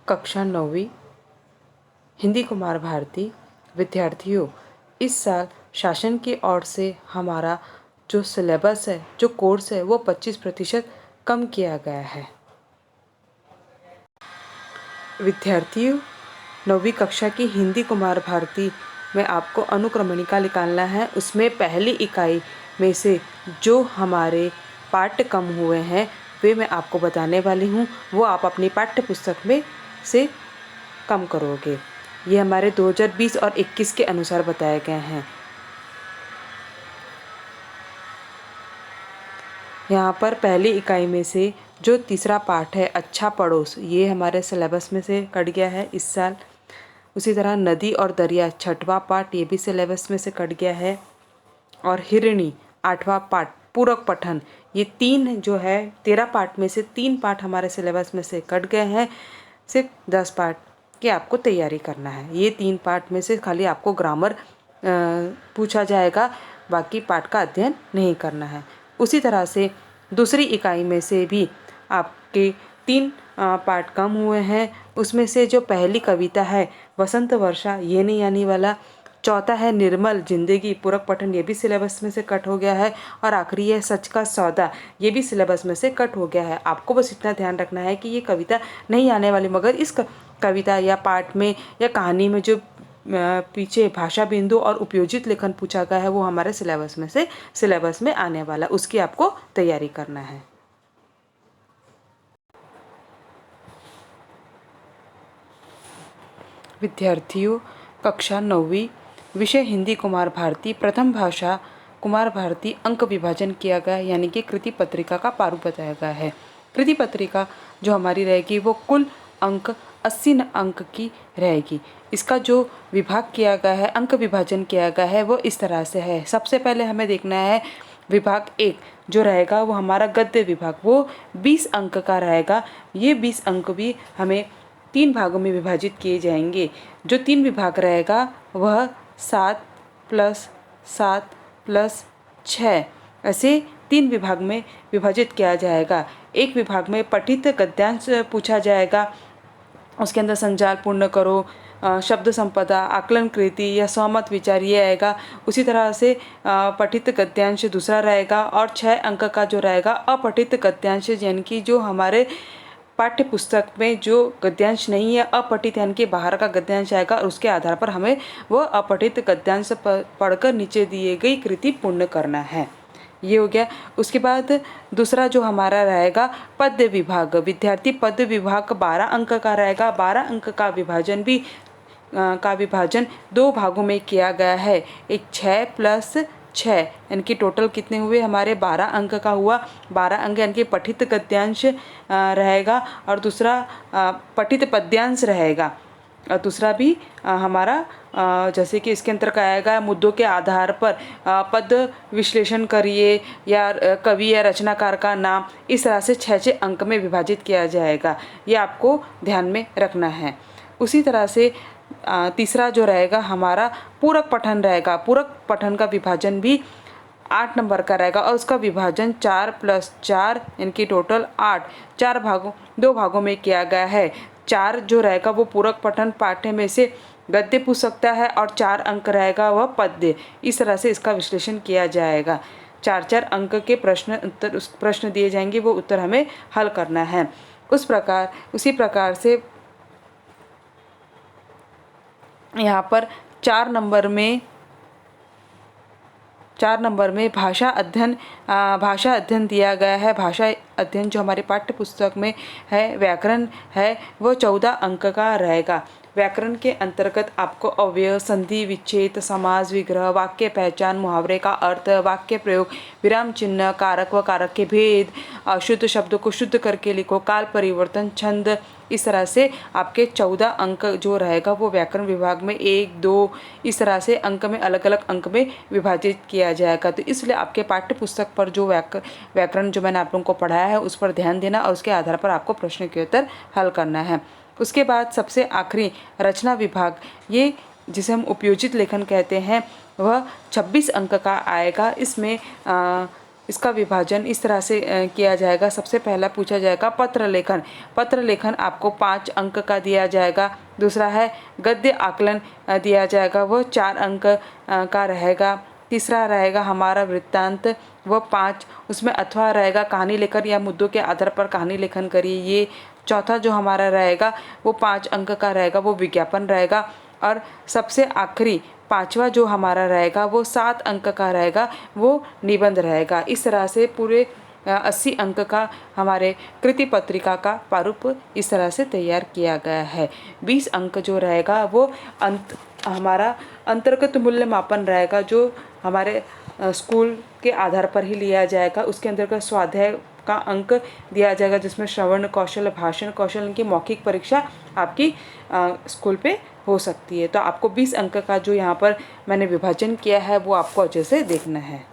कक्षा 9वीं हिंदी कुमार भारती विद्यार्थियों, इस साल शासन की ओर से हमारा जो सिलेबस है, जो कोर्स है, वो 25% कम किया गया है। विद्यार्थियों, 9वीं कक्षा की हिंदी कुमार भारती में आपको अनुक्रमणिका निकालना है। उसमें पहली इकाई में से जो हमारे पाठ कम हुए हैं वे मैं आपको बताने वाली हूँ, वो आप अपनी पाठ्य पुस्तक में से कम करोगे। ये हमारे 2020 और 21 के अनुसार बताए गए हैं। यहाँ पर पहली इकाई में से जो तीसरा पाठ है अच्छा पड़ोस, ये हमारे सिलेबस में से कट गया है इस साल। उसी तरह नदी और दरिया छठवां पाठ, ये भी सिलेबस में से कट गया है। और हिरणी 8वां पाठ पूरक पठन, ये 3 जो है 13 पाठ में से 3 पाठ हमारे सिलेबस में से कट गए हैं। सिर्फ 10 पाठ की आपको तैयारी करना है। ये 3 पाठ में से खाली आपको ग्रामर पूछा जाएगा, बाकी पाठ का अध्ययन नहीं करना है। उसी तरह से दूसरी इकाई में से भी आपके 3 पाठ कम हुए हैं। उसमें से जो पहली कविता है वसंत वर्षा, ये नहीं आने वाला। चौथा है निर्मल जिंदगी पूरक पठन, ये भी सिलेबस में से कट हो गया है। और आखिरी है सच का सौदा, ये भी सिलेबस में से कट हो गया है। आपको बस इतना ध्यान रखना है कि ये कविता नहीं आने वाली, मगर इस कविता या पाठ में या कहानी में जो पीछे भाषा बिंदु और उपयोजित लेखन पूछा गया है वो हमारे सिलेबस में आने वाला, उसकी आपको तैयारी करना है। विद्यार्थियों, कक्षा 9वीं विषय हिंदी कुमार भारती प्रथम भाषा कुमार भारती अंक विभाजन किया गया, यानी कि कृति पत्रिका का प्रारूप बताया गया है। कृति पत्रिका जो हमारी रहेगी वो कुल अंक 80 अंक की रहेगी। इसका जो विभाग किया गया है, अंक विभाजन किया गया है, वो इस तरह से है। सबसे पहले हमें देखना है विभाग 1 जो रहेगा वो हमारा गद्य विभाग, वो 20 अंक का रहेगा। ये 20 अंक भी हमें 3 भागों में विभाजित किए जाएंगे। जो 3 विभाग रहेगा वह 7 + 7 + 6 ऐसे 3 विभाग में विभाजित किया जाएगा। एक विभाग में पठित गद्यांश पूछा जाएगा, उसके अंदर संजाल पूर्ण करो, शब्द संपदा, आकलन कृति या सहमत विचार ये आएगा। उसी तरह से पठित गद्यांश दूसरा रहेगा। और 6 अंक का जो रहेगा अपठित गद्यांश, यानी कि जो हमारे पाठ्य पुस्तक में जो गद्यांश नहीं है, अपठित यानी कि बाहर का गद्यांश आएगा, और उसके आधार पर हमें वह अपठित गद्यांश पढ़कर नीचे दिए गई कृति पूर्ण करना है। ये हो गया। उसके बाद दूसरा जो हमारा रहेगा पद्य विभाग। विद्यार्थी पद्य विभाग 12 अंक का रहेगा। 12 अंक का विभाजन 2 भागों में किया गया है। एक 6 + 6 यानी कि टोटल कितने हुए हमारे 12 अंक का हुआ। 12 अंक यानी कि पठित गद्यांश रहेगा, और दूसरा पठित पद्यांश रहेगा। और दूसरा भी हमारा जैसे कि इसके अंतर्गत आएगा मुद्दों के आधार पर पद विश्लेषण करिए, या कवि या रचनाकार का नाम, इस तरह से 6 अंक में विभाजित किया जाएगा। ये आपको ध्यान में रखना है। उसी तरह से तीसरा जो रहेगा हमारा पूरक पठन रहेगा। पूरक पठन का विभाजन भी 8 नंबर का रहेगा, और उसका विभाजन 4 + 4 यानी कि टोटल 8 2 भागों में किया गया है। 4 जो रहेगा वो पूरक पठन पाठ्य में से गद्य पूछ सकता है, और 4 अंक रहेगा वह पद्य। इस तरह से इसका विश्लेषण किया जाएगा। 4-4 अंक के प्रश्न दिए जाएंगे, वो उत्तर हमें हल करना है। उसी प्रकार से यहाँ पर 4 नंबर में भाषा अध्ययन दिया गया है। भाषा अध्ययन जो हमारे पाठ्य पुस्तक में है, व्याकरण है, वो 14 अंक का रहेगा। व्याकरण के अंतर्गत आपको अव्यय, संधि, विच्छेद, समास, विग्रह, वाक्य पहचान, मुहावरे का अर्थ, वाक्य प्रयोग, विराम चिन्ह, कारक व कारक के भेद, अशुद्ध शब्दों को शुद्ध करके लिखो, काल परिवर्तन, छंद, इस तरह से आपके 14 अंक जो रहेगा वो व्याकरण विभाग में 1, 2 इस तरह से अंक में अलग अलग अंक में विभाजित किया जाएगा। तो इसलिए आपके पाठ्य पुस्तक पर जो व्याकरण जो मैंने आप लोगों को पढ़ाया है उस पर ध्यान देना, और उसके आधार पर आपको प्रश्न के उत्तर हल करना है। उसके बाद सबसे आखिरी रचना विभाग, ये जिसे हम उपयोजित लेखन कहते हैं, वह 26 अंक का आएगा। इसमें इसका विभाजन इस तरह से किया जाएगा। सबसे पहला पूछा जाएगा पत्र लेखन। पत्र लेखन आपको 5 अंक का दिया जाएगा। दूसरा है गद्य आकलन दिया जाएगा, वो 4 अंक का रहेगा। तीसरा रहेगा हमारा वृत्तांत, वो 5, उसमें अथवा रहेगा कहानी लेखन या मुद्दों के आधार पर कहानी लेखन करिए, ये। चौथा जो हमारा रहेगा वो 5 अंक का रहेगा, वो विज्ञापन रहेगा। और सबसे आखिरी 5वां जो हमारा रहेगा वो 7 अंक का रहेगा, वो निबंध रहेगा। इस तरह से पूरे 80 अंक का हमारे कृति पत्रिका का प्रारूप इस तरह से तैयार किया गया है। 20 अंक जो रहेगा वो हमारा अंतर्गत मूल्यमापन रहेगा, जो हमारे स्कूल के आधार पर ही लिया जाएगा। उसके अंतर्गत स्वाध्याय का अंक दिया जाएगा, जिसमें श्रवण कौशल, भाषण कौशल, इनकी मौखिक परीक्षा आपकी स्कूल पे हो सकती है। तो आपको 20 अंक का जो यहाँ पर मैंने विभाजन किया है वो आपको अच्छे से देखना है।